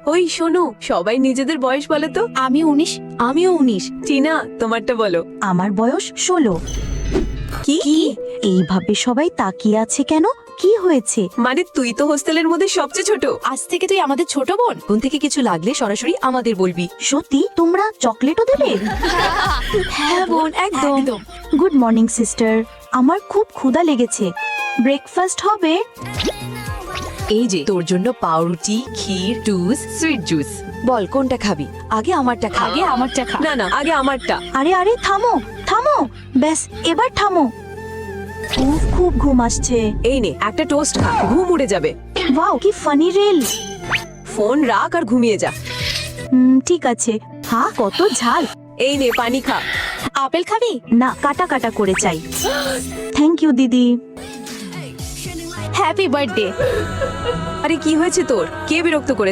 ওই শোনো, সবাই নিজেদের বয়স বলো তো। আমি 19। আমিও 19। টিনা, তোমারটা বলো। আমার বয়স 16। কি? এইভাবে সবাই তাকিয়ে আছে কেন? কি হয়েছে? মানে তুই তো হোস্টেলের মধ্যে সবচেয়ে ছোট। আজ থেকে তুই আমাদের ছোট বোন। কোন থেকে কিছু লাগলে সরাসরি আমাদের বলবি। সত্যি তোমরা চকলেটও দেবে? হ্যাঁ বোন, একদম। গুড মর্নিং সিস্টার, আমার খুব ক্ষুধা লেগেছে। ব্রেকফাস্ট হবে? এই যে তোর জন্য পাউরুটি, ক্ষীর, জুস, সুইট জুস। বল কোনটা খাবি? আগে আমারটা খা। আগে আমারটা খা। না না, আগে আমারটা। আরে আরে থামো থামো, ব্যাস এবার থামো। উফ, খুব ঘুম আসছে। এই নে একটা টোস্ট খা, ঘুম উড়ে যাবে। ওয়াও, কি ফানি রিল। ফোন রাখ আর ঘুমিয়ে যা। ঠিক আছে। হ্যাঁ, কত ঝাল। এই নে পানি খা। আপেল খাবি? না, কাটা কাটা করে চাই। থ্যাংক ইউ দিদি। Happy birthday. আরে কি হয়েছে তোর? কে বিরক্ত করেছে?